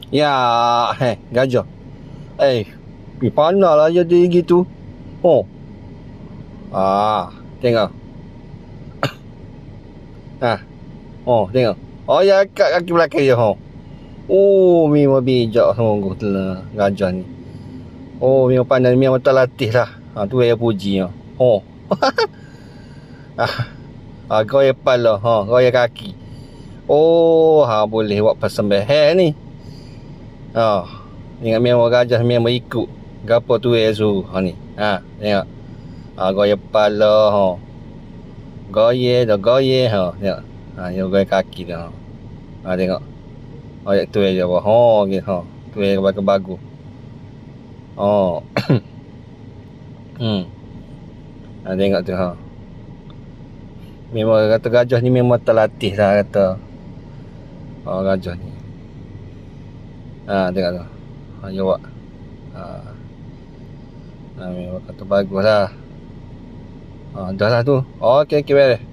Ya, gajah. Pandai lah jadi gitu. Oh. Tengok. Tengok. Oh, ya kat kaki belakang dia, memang bijak sungguh tu lah gajah ni. Memang pandai, memang terlatih lah. Tu saya puji. Oh. Goyang kepala, goyang kaki. Boleh buat persembahan ni. Ingat memang gajah memang ikut gapo tu suruh ni. Tengok. Goyang kepala, goyang dah goyang, tengok. Yang goyang kaki dah. Tengok. Ayat tu aja bah. Gitu. Tu yang bagus-bagus. Tengok tu, Memang kata gajah ni memang terlatih lah kata. Gajah ni. Tengok tu. Jawab. Memang kata bagus lah. Dah lah tu. Okey, beres.